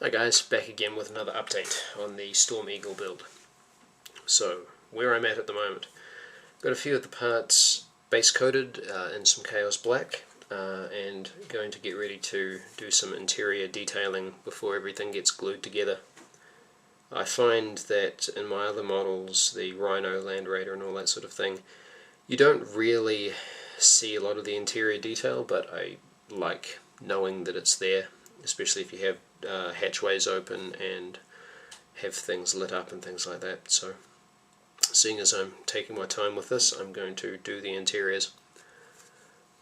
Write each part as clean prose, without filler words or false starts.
Hi guys, back again with another update on the Storm Eagle build. So, where I'm at the moment, got a few of the parts base coated in some Chaos Black, and going to get ready to do some interior detailing before everything gets glued together. I find that in my other models, the Rhino, Land Raider and all that sort of thing, you don't really see a lot of the interior detail, but I like knowing that it's there, especially if you have hatchways open and have things lit up and things like that. So, seeing as I'm taking my time with this, I'm going to do the interiors.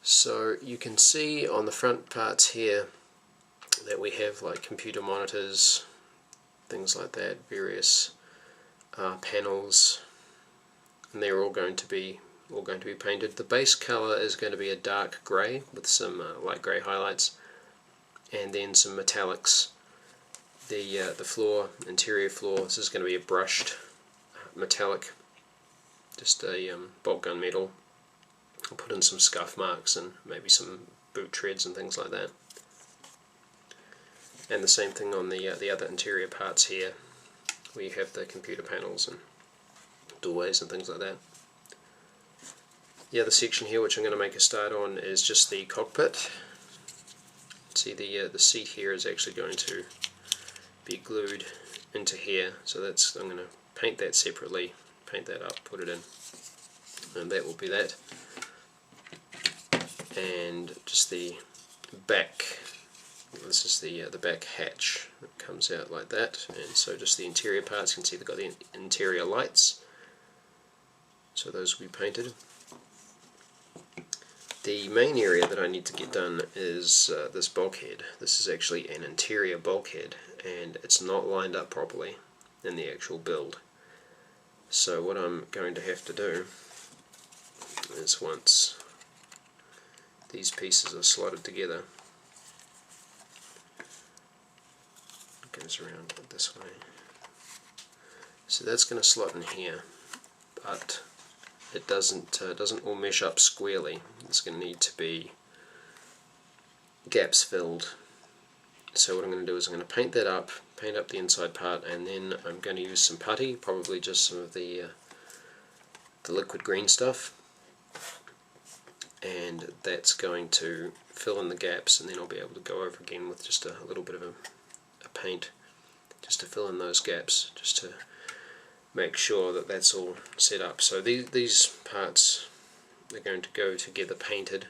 So you can see on the front parts here that we have like computer monitors, things like that, various panels, and they're all going to be painted. The base color is going to be a dark grey with some light grey highlights, and then some metallics. The floor, interior floor, this is going to be a brushed metallic, just a bolt gun metal. I'll put in some scuff marks and maybe some boot treads and things like that. And the same thing on the other interior parts here, where you have the computer panels and doorways and things like that. The other section here, which I'm going to make a start on, is just the cockpit. See, the seat here is actually going to be glued into here, so I'm going to paint that separately, paint that up, put it in, and that will be that. And just the back, this is the back hatch that comes out like that, and so just the interior parts, you can see they've got the interior lights, so those will be painted. The main area that I need to get done is this bulkhead. This is actually an interior bulkhead, and it's not lined up properly in the actual build. So what I'm going to have to do is, once these pieces are slotted together, it goes around this way. So that's going to slot in here, but it doesn't all mesh up squarely. It's going to need to be gaps filled. So what I'm going to do is I'm going to paint that up, paint up the inside part, and then I'm going to use some putty, probably just some of the liquid green stuff, and that's going to fill in the gaps, and then I'll be able to go over again with just a little bit of a paint just to fill in those gaps, just to make sure that that's all set up. So these parts are going to go together painted,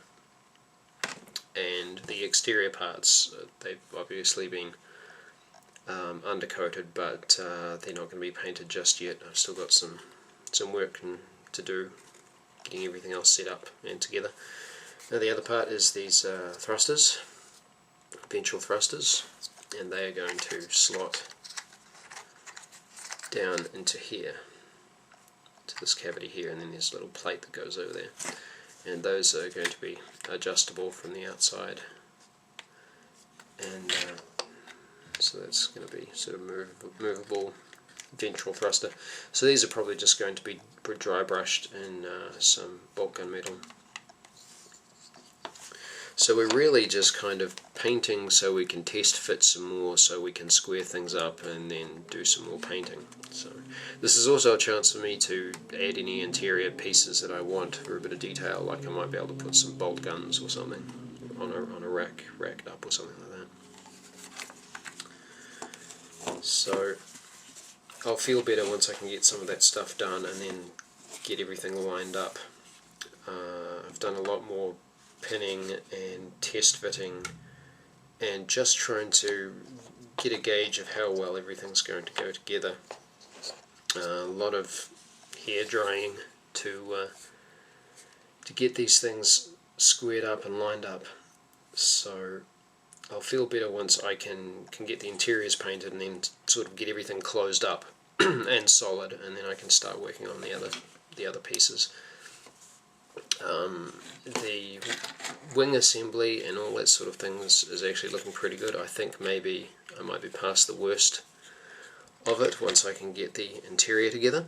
and the exterior parts, they've obviously been undercoated, but they're not going to be painted just yet. I've still got some work to do getting everything else set up and together. Now the other part is these thrusters, ventral thrusters, and they are going to slot down into here, to this cavity here, and then there's a little plate that goes over there, and those are going to be adjustable from the outside, and so that's going to be sort of movable ventral thruster. So these are probably just going to be dry brushed in some bolt gun metal. So we're really just kind of painting so we can test fit some more, so we can square things up and then do some more painting. So this is also a chance for me to add any interior pieces that I want for a bit of detail, like I might be able to put some bolt guns or something on a racked up or something like that. So I'll feel better once I can get some of that stuff done and then get everything lined up. I've done a lot more pinning and test fitting and just trying to get a gauge of how well everything's going to go together. A lot of hair drying to get these things squared up and lined up. So I'll feel better once I can get the interiors painted and then sort of get everything closed up and solid, and then I can start working on the other pieces. The wing assembly and all that sort of things is actually looking pretty good. I think maybe I might be past the worst of it once I can get the interior together.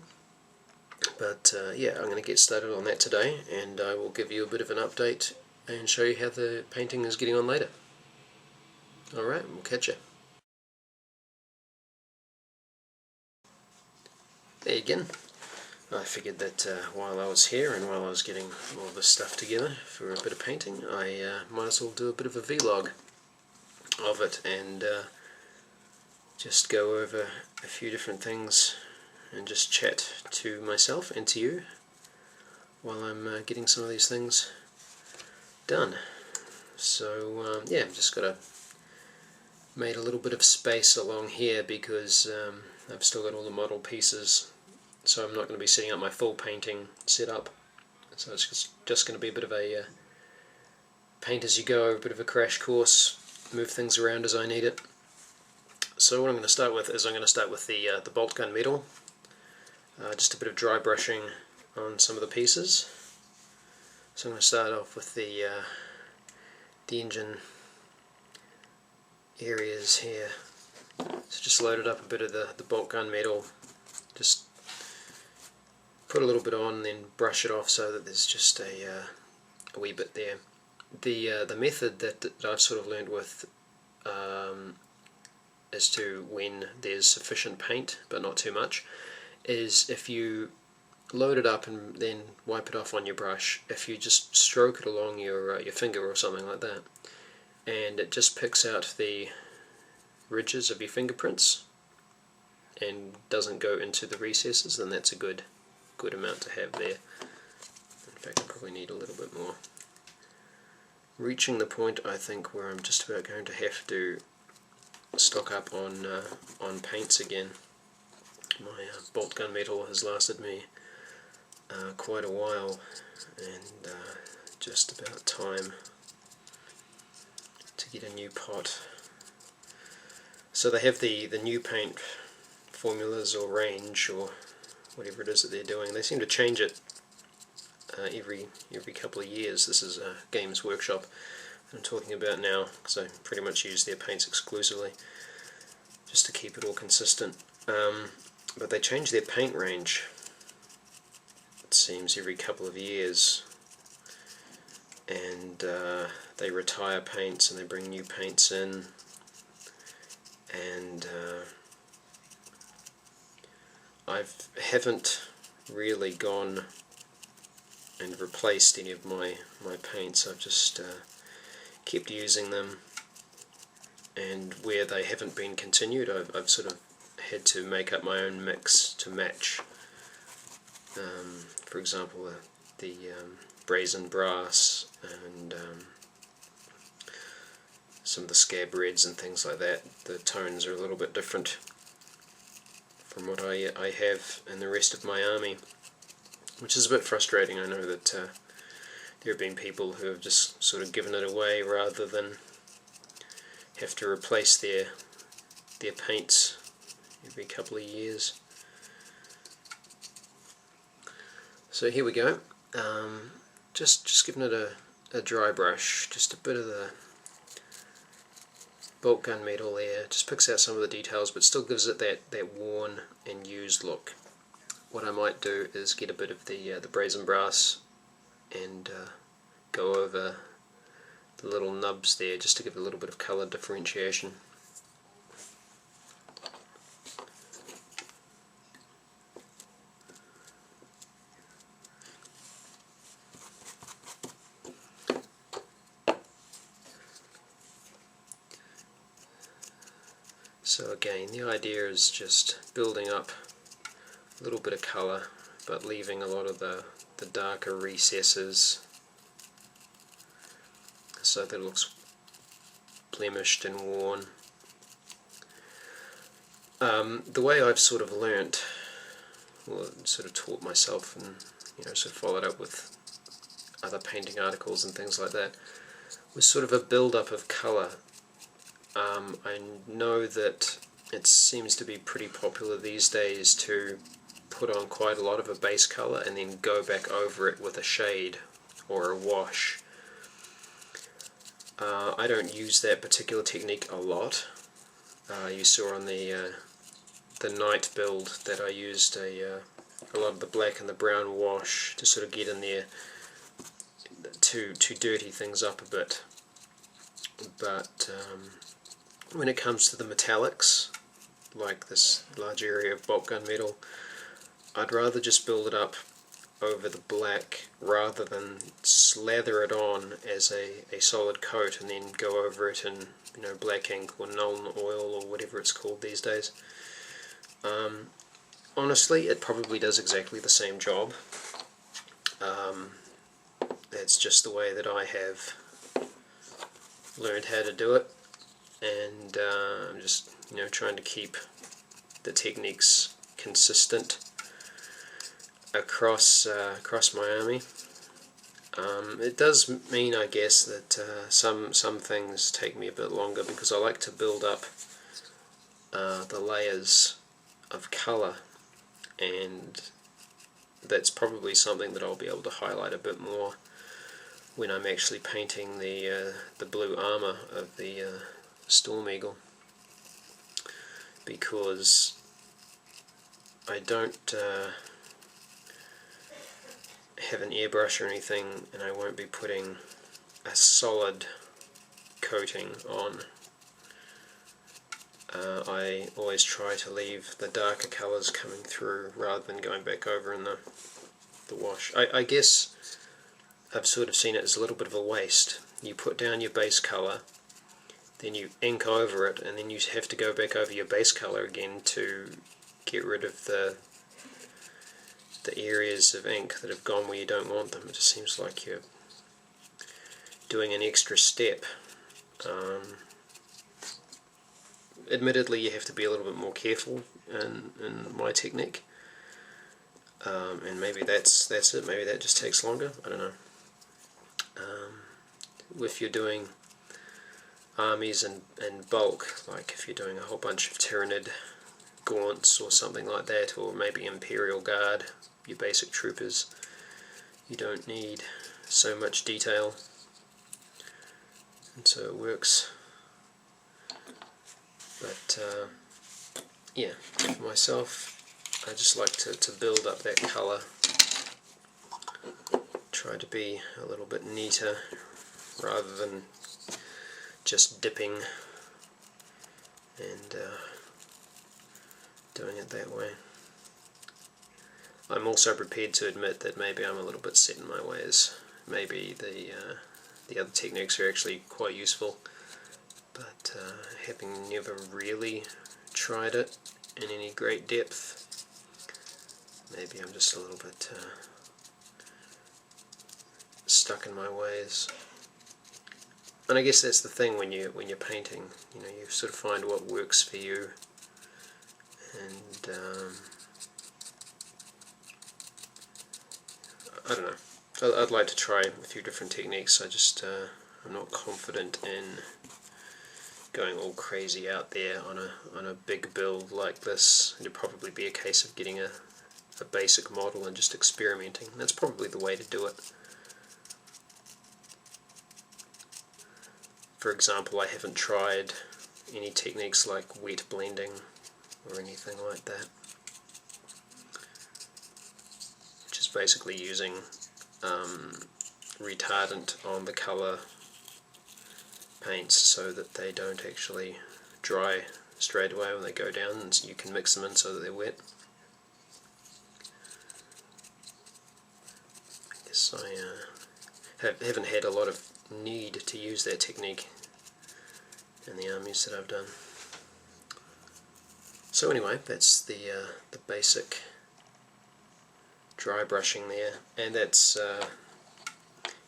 But yeah, I'm going to get started on that today, and I will give you a bit of an update and show you how the painting is getting on later. Alright, we'll catch you. there again, I figured that while I was here and while I was getting all this stuff together for a bit of painting, I might as well do a bit of a vlog of it and just go over a few different things and just chat to myself and to you while I'm getting some of these things done. So yeah, I've just made a little bit of space along here because I've still got all the model pieces, so I'm not going to be setting up my full painting setup. So it's just going to be a bit of a paint as you go, a bit of a crash course, move things around as I need it. So what I'm going to start with is I'm going to start with the bolt gun metal, just a bit of dry brushing on some of the pieces. So I'm going to start off with the engine areas here. So just loaded up a bit of the bolt gun metal, just put a little bit on, then brush it off so that there's just a wee bit there. The method that I've sort of learned with as to when there's sufficient paint but not too much is if you load it up and then wipe it off on your brush, if you just stroke it along your finger or something like that, and it just picks out the ridges of your fingerprints and doesn't go into the recesses, then that's a good amount to have there. In fact, I probably need a little bit more. Reaching the point, I think, where I'm just about going to have to stock up on paints again. My bolt gun metal has lasted me quite a while, and just about time to get a new pot. So they have the new paint formulas or range or whatever it is that they're doing. They seem to change it every couple of years. This is Games Workshop that I'm talking about now, because I pretty much use their paints exclusively just to keep it all consistent. But they change their paint range, it seems, every couple of years, and they retire paints and they bring new paints in, and I haven't really gone and replaced any of my paints. I've just kept using them, and where they haven't been continued, I've sort of had to make up my own mix to match. For example, the brazen brass and some of the scab reds and things like that. The tones are a little bit different from what I have in the rest of my army, which is a bit frustrating. I know that there have been people who have just sort of given it away rather than have to replace their paints every couple of years. So here we go. Just giving it a dry brush, just a bit of the bolt gun metal there, just picks out some of the details but still gives it that worn and used look. What I might do is get a bit of the brazen brass and go over the little nubs there just to give a little bit of colour differentiation. So again, the idea is just building up a little bit of colour but leaving a lot of the darker recesses so that it looks blemished and worn. The way I've sort of learnt, well, sort of taught myself and sort of followed up with other painting articles and things like that, was sort of a build-up of colour. I know that it seems to be pretty popular these days to put on quite a lot of a base colour and then go back over it with a shade or a wash. I don't use that particular technique a lot. You saw on the night build that I used a lot of the black and the brown wash to sort of get in there to dirty things up a bit. But when it comes to the metallics, like this large area of bolt gun metal, I'd rather just build it up over the black rather than slather it on as a solid coat and then go over it in black ink or Nuln oil or whatever it's called these days. Honestly, it probably does exactly the same job. That's just the way that I have learned how to do it, and I'm just trying to keep the techniques consistent across my army. It does mean, I guess, that some things take me a bit longer because I like to build up the layers of colour, and that's probably something that I'll be able to highlight a bit more when I'm actually painting the blue armour of the Storm Eagle, because I don't have an airbrush or anything, and I won't be putting a solid coating on. I always try to leave the darker colours coming through rather than going back over in the wash. I guess I've sort of seen it as a little bit of a waste. You put down your base colour, then you ink over it, and then you have to go back over your base colour again to get rid of the areas of ink that have gone where you don't want them. It just seems like you're doing an extra step. Admittedly, you have to be a little bit more careful in my technique, and maybe that's it. Maybe that just takes longer. I don't know. If you're doing armies and bulk, like if you're doing a whole bunch of Tyranid gaunts or something like that, or maybe Imperial Guard, your basic troopers, you don't need so much detail, and so it works. But yeah, for myself, I just like to build up that colour, try to be a little bit neater rather than just dipping and doing it that way. I'm also prepared to admit that maybe I'm a little bit set in my ways. Maybe the other techniques are actually quite useful, but having never really tried it in any great depth, maybe I'm just a little bit stuck in my ways. And I guess that's the thing when you're painting. You sort of find what works for you, and I don't know. I'd like to try a few different techniques. I'm not confident in going all crazy out there on a big build like this. It'd probably be a case of getting a basic model and just experimenting. That's probably the way to do it. For example, I haven't tried any techniques like wet blending or anything like that, which is basically using retardant on the colour paints so that they don't actually dry straight away when they go down, and so you can mix them in so that they're wet. I guess I haven't had a lot of need to use that technique in the armies that I've done. So anyway, that's the basic dry brushing there, and that's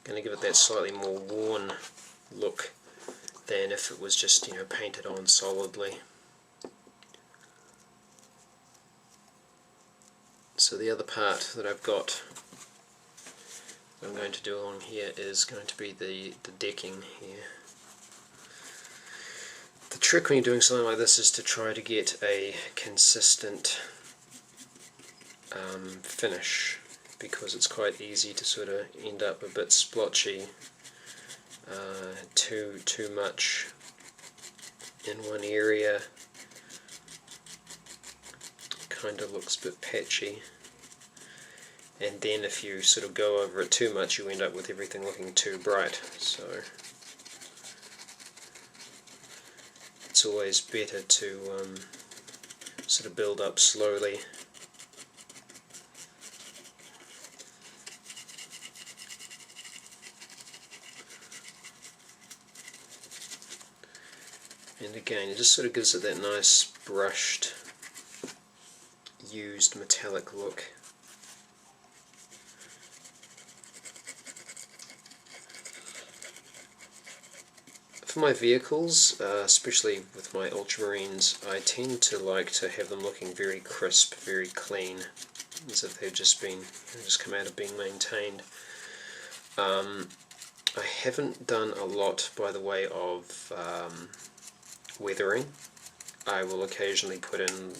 going to give it that slightly more worn look than if it was just painted on solidly. So the other part that I've got that I'm going to do along here is going to be the decking here. The trick when you're doing something like this is to try to get a consistent finish, because it's quite easy to sort of end up a bit splotchy, too much in one area, kind of looks a bit patchy, and then if you sort of go over it too much you end up with everything looking too bright. So it's always better to sort of build up slowly And again, it just sort of gives it that nice brushed, used metallic look. For my vehicles, especially with my ultramarines, I tend to like to have them looking very crisp, very clean, as if they've just come out of being maintained. I haven't done a lot by the way of weathering. I will occasionally put in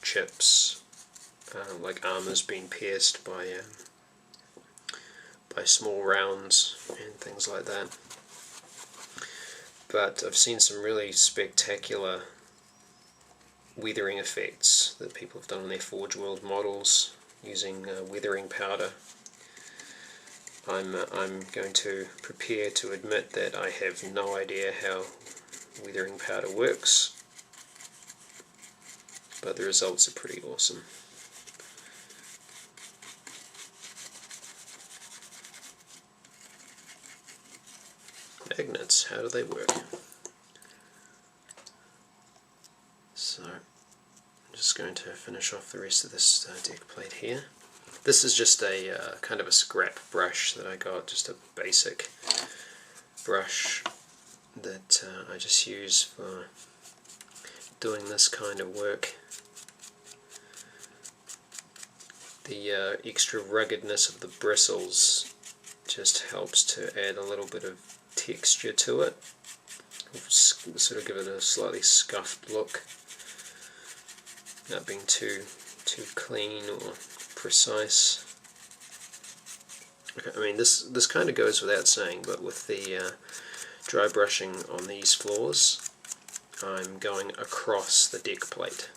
chips, like armor's been pierced by small rounds and things like that. But I've seen some really spectacular weathering effects that people have done on their Forge World models using weathering powder. I'm going to prepare to admit that I have no idea how weathering powder works, but the results are pretty awesome. Magnets, how do they work? So I'm just going to finish off the rest of this deck plate here. This is just a kind of a scrap brush that I got, just a basic brush that I just use for doing this kind of work. The extra ruggedness of the bristles just helps to add a little bit of texture to it, sort of give it a slightly scuffed look, not being too clean or precise. Okay, I mean this kind of goes without saying, but with the dry brushing on these floors, I'm going across the deck plate.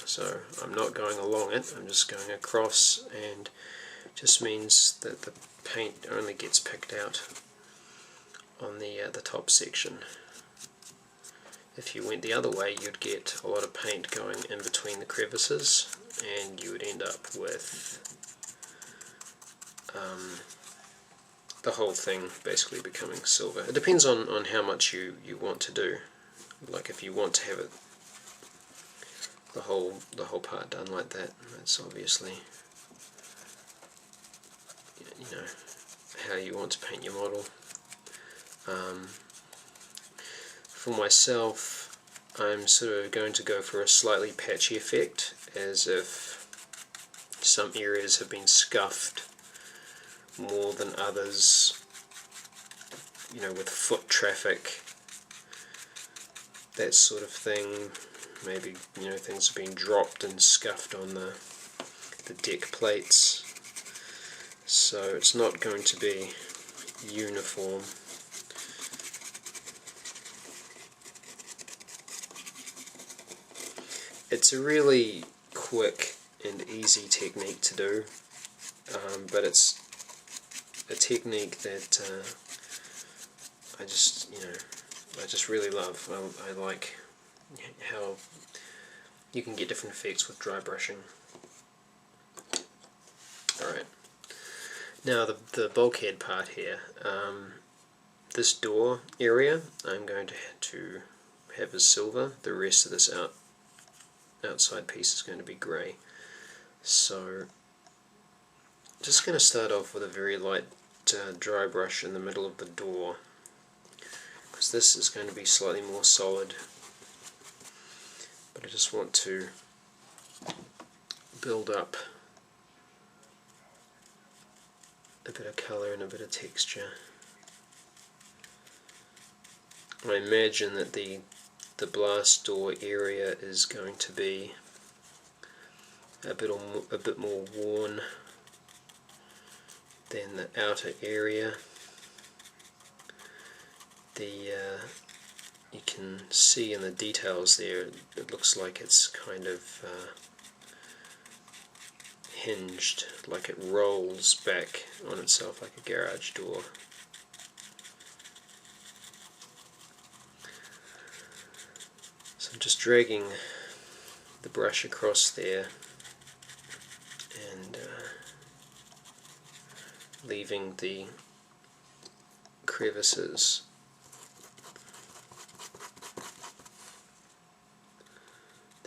So I'm not going along it, I'm just going across, and just means that the paint only gets picked out on the top section. If you went the other way, you'd get a lot of paint going in between the crevices, and you would end up with the whole thing basically becoming silver. It depends on how much you want to do. Like if you want to have it the whole part done like that, that's obviously, you know, how you want to paint your model. For myself, I'm sort of going to go for a slightly patchy effect, as if some areas have been scuffed more than others, you know, with foot traffic, that sort of thing. Maybe, you know, things have been dropped and scuffed on the deck plates, so it's not going to be uniform. It's a really quick and easy technique to do, but it's a technique that I just really love. I like how you can get different effects with dry brushing. Alright, now the bulkhead part here. This door area I'm going to have as silver. The rest of this outside piece is going to be grey. So just going to start off with a very light dry brush in the middle of the door, because this is going to be slightly more solid, but I just want to build up a bit of colour and a bit of texture. I imagine that the blast door area is going to be a bit more worn than the outer area. You can see in the details there, it looks like it's kind of hinged, like it rolls back on itself like a garage door. So I'm just dragging the brush across there and leaving the crevices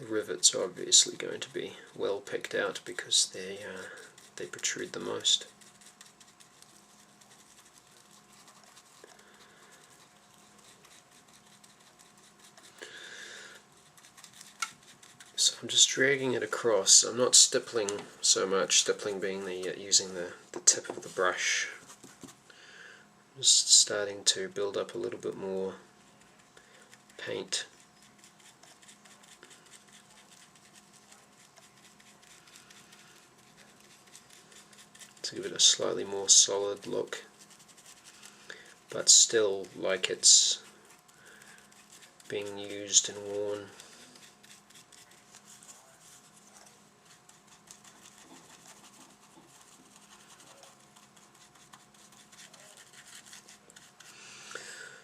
The rivets are obviously going to be well picked out because they protrude the most. So I'm just dragging it across. I'm not stippling so much, stippling being using the tip of the brush. Just starting to build up a little bit more paint. To give it a slightly more solid look, but still like it's being used and worn.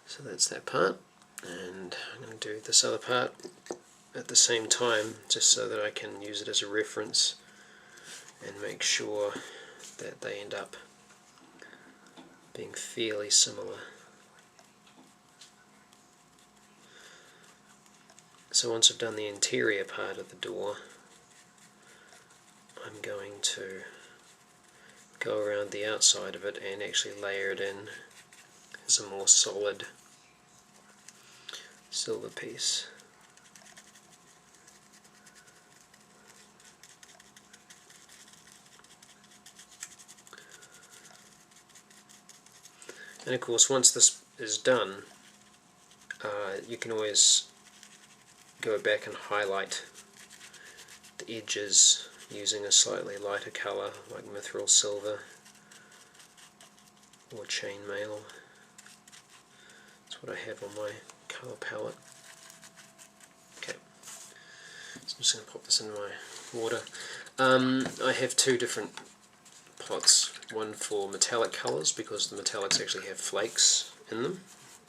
So that's that part, and I'm going to do this other part at the same time just so that I can use it as a reference and make sure that they end up being fairly similar. So once I've done the interior part of the door, I'm going to go around the outside of it and actually layer it in as a more solid silver piece. And of course, once this is done, you can always go back and highlight the edges using a slightly lighter colour like mithril silver or chainmail. That's what I have on my colour palette. Okay, so I'm just going to pop this in my water. I have two different pots, one for metallic colours because the metallics actually have flakes in them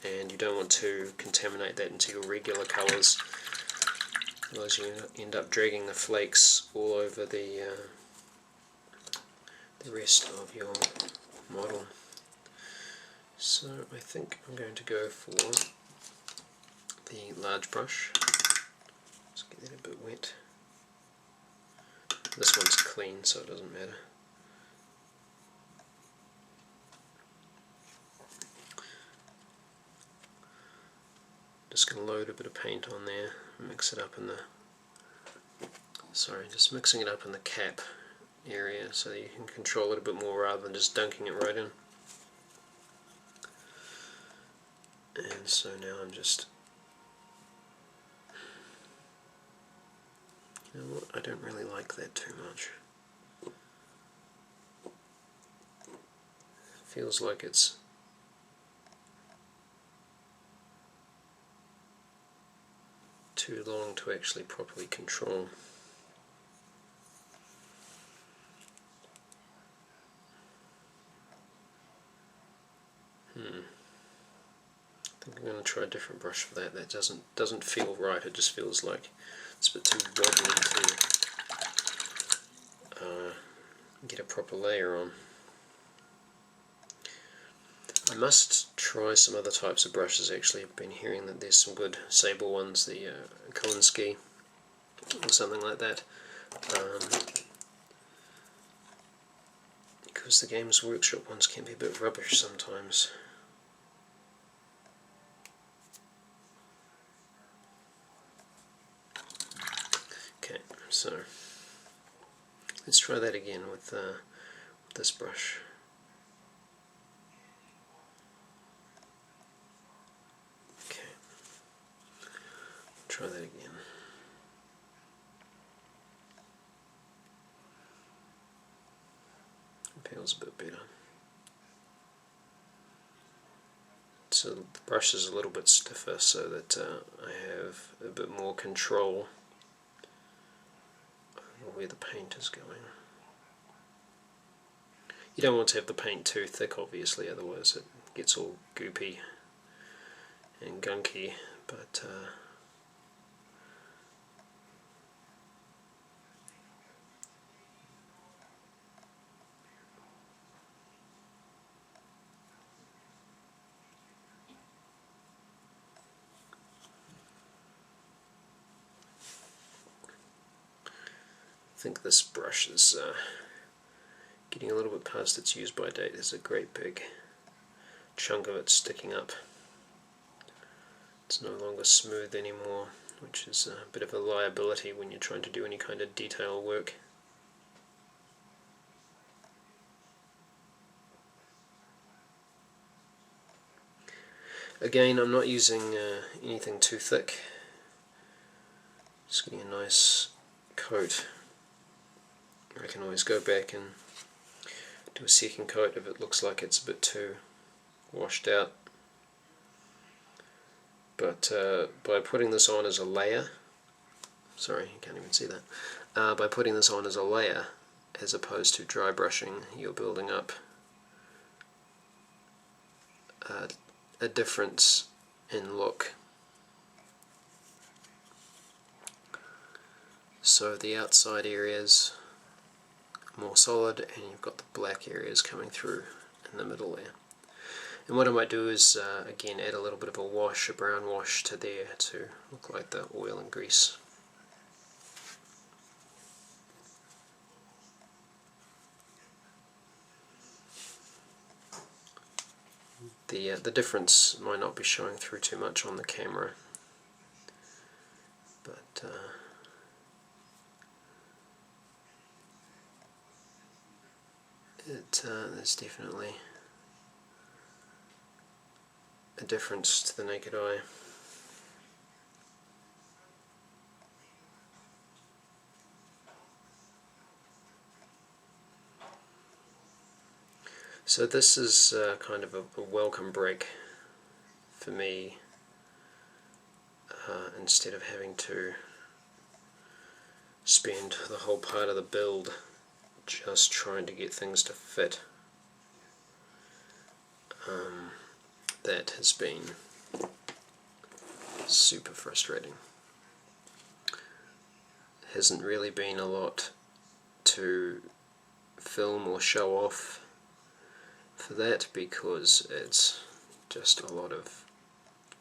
and you don't want to contaminate that into your regular colours, otherwise you end up dragging the flakes all over the rest of your model. So I think I'm going to go for the large brush. Just get that a bit wet. This one's clean so it doesn't matter. Just going to load a bit of paint on there, mix it up in the, just mixing it up in the cap area so that you can control it a bit more rather than just dunking it right in. And so now I'm just, you know what, I don't really like that too much. Feels like it's too long to actually properly control. I think I'm going to try a different brush for that. That doesn't feel right. It just feels like it's a bit too wobbly to get a proper layer on. I must try some other types of brushes actually. I've been hearing that there's some good sable ones, the Kolinsky or something like that. Because the Games Workshop ones can be a bit rubbish sometimes. Okay, so let's try that again with this brush. Okay, try that again. Feels a bit better. So the brush is a little bit stiffer so that I have a bit more control over where the paint is going. You don't want to have the paint too thick obviously, otherwise it gets all goopy and gunky, but think this brush is getting a little bit past its use by date. There's a great big chunk of it sticking up. It's no longer smooth anymore, which is a bit of a liability when you're trying to do any kind of detail work. Again, I'm not using anything too thick, just getting a nice coat. I can always go back and do a second coat if it looks like it's a bit too washed out. But by putting this on as a layer, sorry, you can't even see that, by putting this on as a layer as opposed to dry brushing, you're building up a difference in look. So the outside areas are more solid, and you've got the black areas coming through in the middle there. And what I might do is again add a little bit of a wash, a brown wash to there to look like the oil and grease. The difference might not be showing through too much on the camera, but there's definitely a difference to the naked eye. So this is kind of a welcome break for me, instead of having to spend the whole part of the build just trying to get things to fit. That has been super frustrating. Hasn't really been a lot to film or show off for that, because it's just a lot of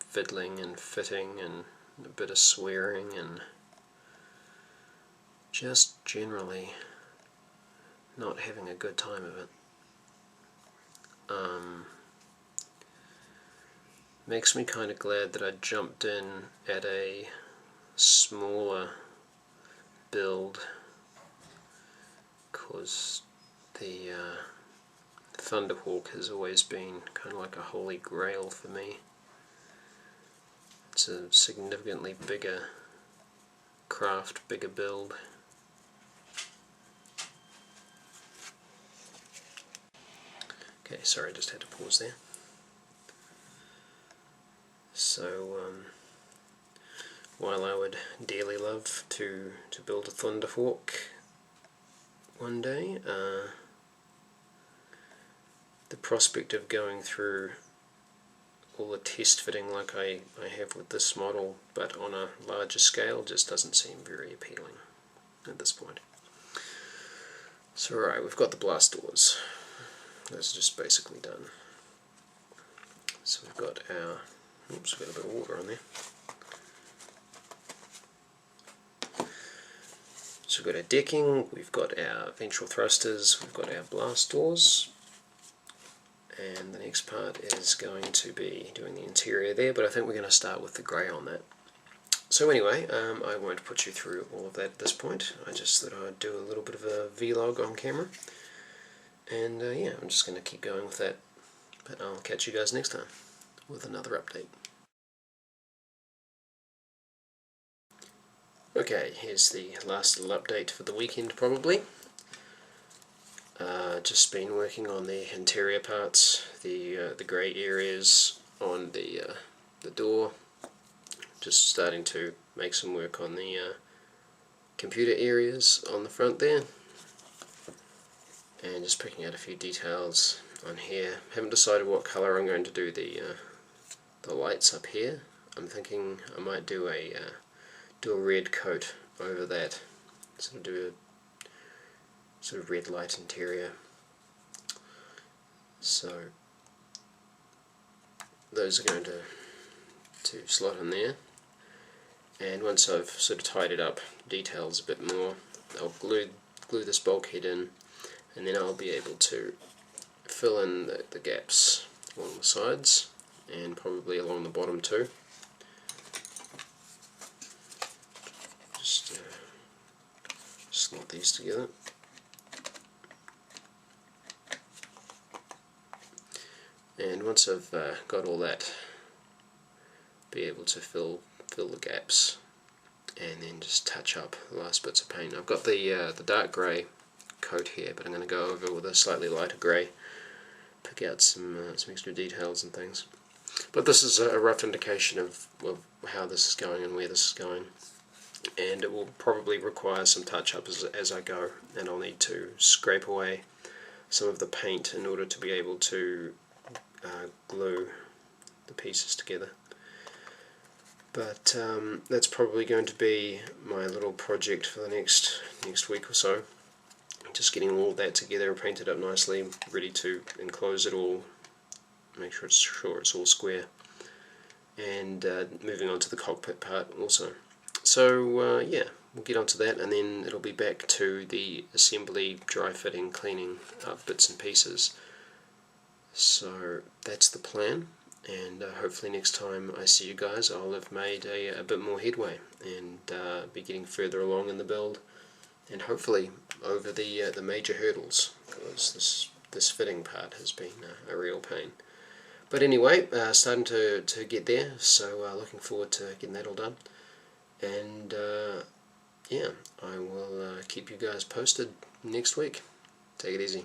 fiddling and fitting and a bit of swearing and just generally not having a good time of it. Makes me kind of glad that I jumped in at a smaller build, because the Thunderhawk has always been kind of like a holy grail for me. It's a significantly bigger craft, bigger build. Okay, sorry, I just had to pause there. So, while I would dearly love to build a Thunderhawk one day, the prospect of going through all the test fitting like I have with this model, but on a larger scale, just doesn't seem very appealing at this point. So right, we've got the blast doors. Those are just basically done. So we've got our, oops, we've got a bit of water on there. So we've got our decking, we've got our ventral thrusters, we've got our blast doors, and the next part is going to be doing the interior there, but I think we're going to start with the grey on that. So anyway, I won't put you through all of that at this point. I just thought I'd do a little bit of a vlog on camera, and yeah, I'm just going to keep going with that, but I'll catch you guys next time with another update. Okay, here's the last little update for the weekend probably. Just been working on the interior parts, the grey areas on the door. Just starting to make some work on the computer areas on the front there, and just picking out a few details on here. Haven't decided what colour I'm going to do the lights up here. I'm thinking I might do a red coat over that, sort of do a sort of red light interior. So those are going to slot in there, and once I've sort of tidied up details a bit more, I'll glue this bulkhead in, and then I'll be able to fill in the gaps along the sides and probably along the bottom too. Just slot these together. And once I've got all that, be able to fill the gaps and then just touch up the last bits of paint. I've got the dark grey coat here, but I'm going to go over with a slightly lighter grey, pick out some extra details and things. But this is a rough indication of how this is going and where this is going, and it will probably require some touch-up as I go, and I'll need to scrape away some of the paint in order to be able to glue the pieces together. But that's probably going to be my little project for the next week or so. Just getting all of that together, painted up nicely, ready to enclose it all, make sure it's all square, and moving on to the cockpit part also. So yeah, we'll get onto that, and then it'll be back to the assembly, dry fitting, cleaning of bits and pieces. So that's the plan, and hopefully next time I see you guys I'll have made a bit more headway and be getting further along in the build, and hopefully over the major hurdles, because this fitting part has been a real pain. But anyway, starting to get there, so looking forward to getting that all done, and yeah, I will keep you guys posted next week. Take it easy.